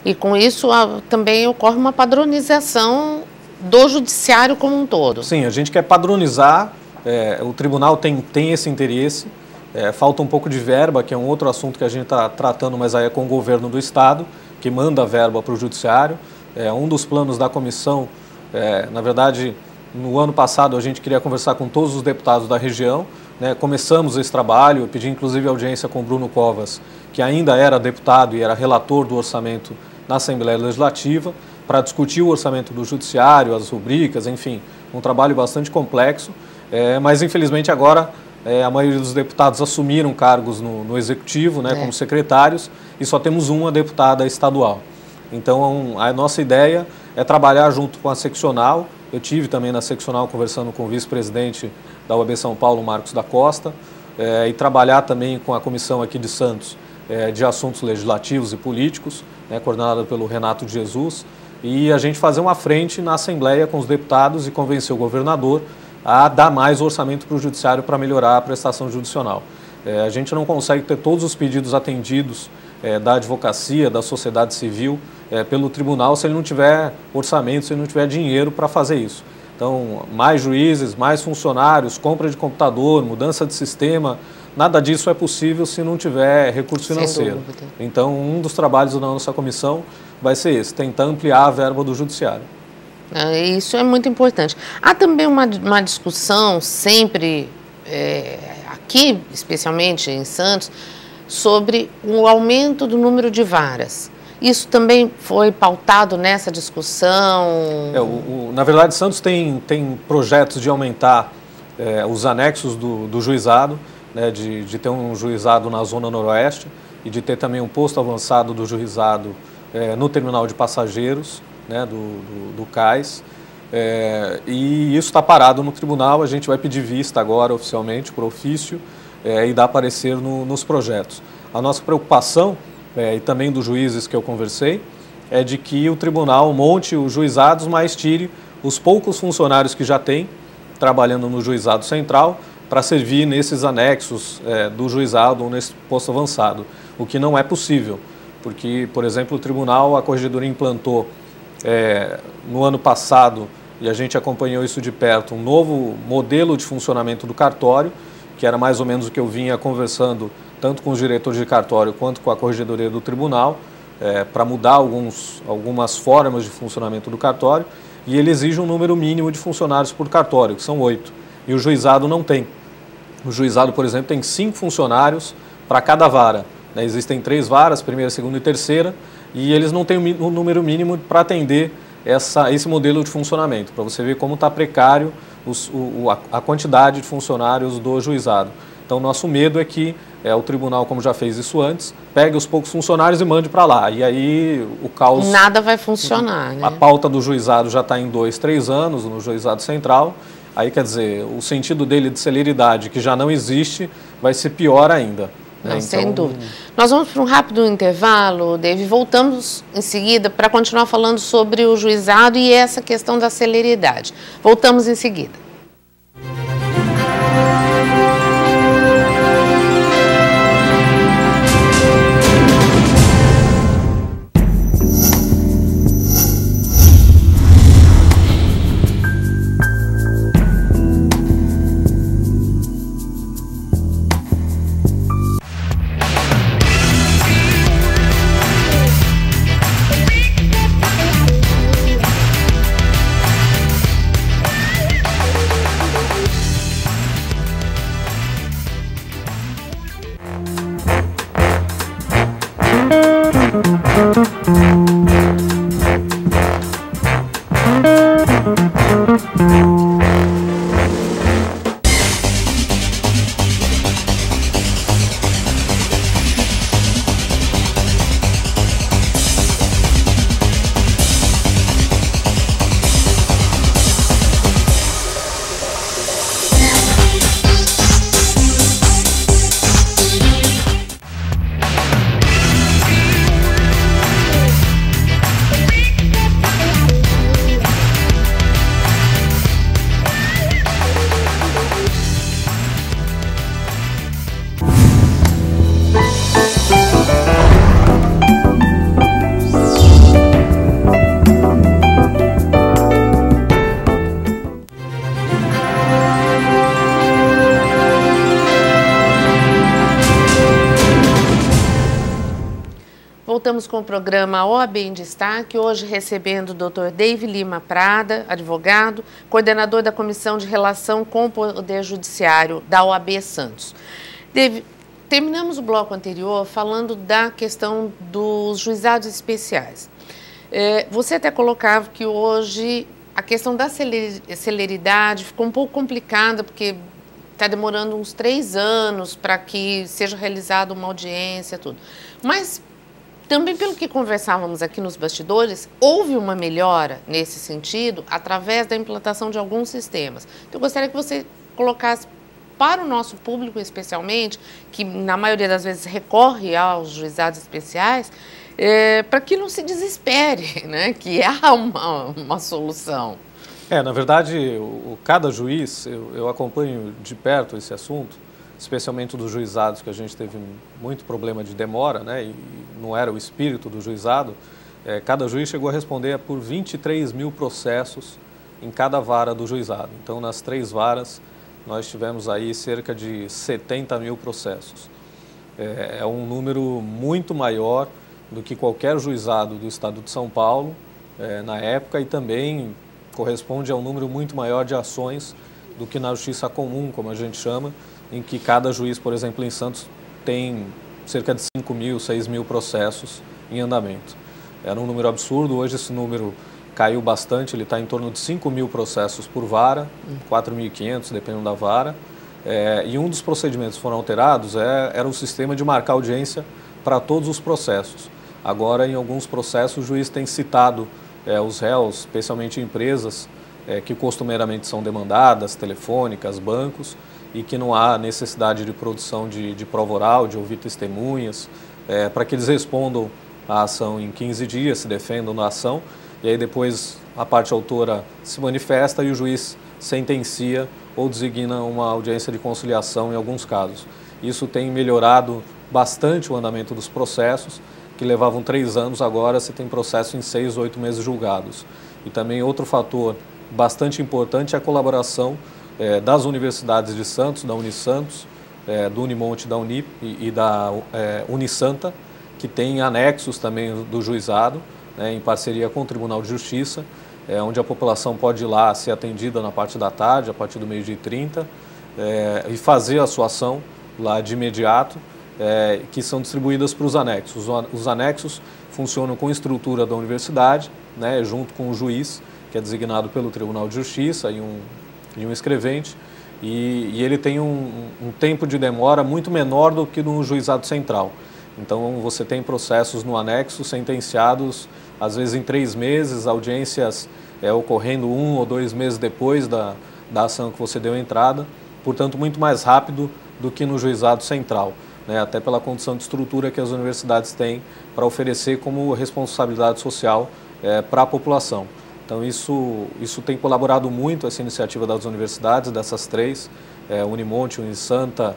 E com isso também ocorre uma padronização do judiciário como um todo. Sim, a gente quer padronizar, o tribunal tem esse interesse, falta um pouco de verba, que é um outro assunto que a gente está tratando, mas aí é com o governo do estado, que manda a verba para o judiciário. Um dos planos da comissão, na verdade, no ano passado a gente queria conversar com todos os deputados da região, né? Começamos esse trabalho, eu pedi inclusive audiência com o Bruno Covas, que ainda era deputado e era relator do orçamento na Assembleia Legislativa, para discutir o orçamento do judiciário, as rubricas, enfim, um trabalho bastante complexo, mas infelizmente agora a maioria dos deputados assumiram cargos no executivo, né, como secretários, e só temos uma deputada estadual. Então a nossa ideia é trabalhar junto com a seccional. Eu tive também na seccional conversando com o vice-presidente da OAB São Paulo, Marcos da Costa, e trabalhar também com a comissão aqui de Santos de assuntos legislativos e políticos, né, coordenada pelo Renato de Jesus, e a gente fazer uma frente na Assembleia com os deputados e convencer o governador a dar mais orçamento para o judiciário para melhorar a prestação judicional. A gente não consegue ter todos os pedidos atendidos da advocacia, da sociedade civil, pelo tribunal, se ele não tiver orçamento, se ele não tiver dinheiro para fazer isso. Então, mais juízes, mais funcionários, compra de computador, mudança de sistema, nada disso é possível se não tiver recurso financeiro. Então, um dos trabalhos da nossa comissão vai ser esse, tentar ampliar a verba do judiciário. Isso é muito importante. Há também uma discussão sempre, aqui especialmente em Santos, sobre o aumento do número de varas. Isso também foi pautado nessa discussão? Na verdade, Santos tem projetos de aumentar os anexos do juizado, né, de ter um juizado na zona noroeste e de ter também um posto avançado do juizado no terminal de passageiros, né, do cais. E isso está parado no tribunal, a gente vai pedir vista agora oficialmente, por ofício, e dar parecer nos projetos. A nossa preocupação, e também dos juízes que eu conversei, é de que o tribunal monte os juizados, mas tire os poucos funcionários que já tem trabalhando no juizado central para servir nesses anexos do juizado ou nesse posto avançado, o que não é possível, porque, por exemplo, o tribunal, a corregedoria implantou no ano passado, e a gente acompanhou isso de perto, um novo modelo de funcionamento do cartório, que era mais ou menos o que eu vinha conversando tanto com os diretores de cartório quanto com a corregedoria do tribunal, para mudar algumas formas de funcionamento do cartório, e ele exige um número mínimo de funcionários por cartório, que são 8, e o juizado não tem. O juizado, por exemplo, tem 5 funcionários para cada vara, né? Existem 3 varas, primeira, segunda e terceira, e eles não têm um número mínimo para atender esse modelo de funcionamento, para você ver como está precário a quantidade de funcionários do juizado. Então, nosso medo é que o tribunal, como já fez isso antes, pegue os poucos funcionários e mande para lá. E aí o caos... Nada vai funcionar, né? A pauta do juizado já está em 2, 3 anos, no juizado central. Aí, quer dizer, o sentido dele de celeridade, que já não existe, vai ser pior ainda. Não, então... Sem dúvida. Nós vamos para um rápido intervalo, David. Voltamos em seguida para continuar falando sobre o juizado e essa questão da celeridade. Voltamos em seguida. estamos com o programa OAB em Destaque, hoje recebendo o Dr. David Lima Prada, advogado, coordenador da Comissão de Relação com o Poder Judiciário da OAB Santos. David, terminamos o bloco anterior falando da questão dos juizados especiais. Você até colocava que hoje a questão da celeridade ficou um pouco complicada, porque está demorando uns 3 anos para que seja realizada uma audiência, tudo. Mas também, pelo que conversávamos aqui nos bastidores, houve uma melhora nesse sentido através da implantação de alguns sistemas. Então, eu gostaria que você colocasse para o nosso público, especialmente, que na maioria das vezes recorre aos juizados especiais, para que não se desespere, né, que há uma solução. Na verdade, cada juiz, eu acompanho de perto esse assunto, especialmente dos juizados, que a gente teve muito problema de demora, né, e não era o espírito do juizado. Cada juiz chegou a responder por 23 mil processos em cada vara do juizado. Então, nas 3 varas, nós tivemos aí cerca de 70 mil processos. É um número muito maior do que qualquer juizado do estado de São Paulo na época, e também corresponde a um número muito maior de ações do que na justiça comum, como a gente chama, em que cada juiz, por exemplo, em Santos, tem cerca de 5 mil, 6 mil processos em andamento. Era um número absurdo, hoje esse número caiu bastante, ele está em torno de 5 mil processos por vara, 4.500, dependendo da vara. E um dos procedimentos que foram alterados era o sistema de marcar audiência para todos os processos. Agora, em alguns processos, o juiz tem citado os réus, especialmente empresas que costumeiramente são demandadas, telefônicas, bancos, e que não há necessidade de produção de prova oral, de ouvir testemunhas, para que eles respondam à ação em 15 dias, se defendam na ação, e aí depois a parte autora se manifesta e o juiz sentencia ou designa uma audiência de conciliação em alguns casos. Isso tem melhorado bastante o andamento dos processos, que levavam 3 anos, agora você tem processo em 6, 8 meses julgados. E também outro fator bastante importante é a colaboração das universidades de Santos, da Unisantos, do Unimonte, da Unip e da Unisanta, que tem anexos também do juizado, em parceria com o Tribunal de Justiça, onde a população pode ir lá ser atendida na parte da tarde, a partir do meio-dia e 30, e fazer a sua ação lá de imediato, que são distribuídas para os anexos. Os anexos funcionam com estrutura da universidade, junto com o juiz, que é designado pelo Tribunal de Justiça, e um escrevente, e ele tem um tempo de demora muito menor do que no juizado central. Então, você tem processos no anexo sentenciados, às vezes em 3 meses, audiências ocorrendo 1 ou 2 meses depois da ação que você deu entrada, portanto, muito mais rápido do que no juizado central, até pela condição de estrutura que as universidades têm para oferecer como responsabilidade social para a população. Então, isso tem colaborado muito, essa iniciativa das universidades, dessas 3, Unimonte, Unisanta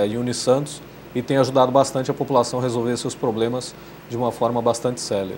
e Unisantos, e tem ajudado bastante a população a resolver seus problemas de uma forma bastante célere.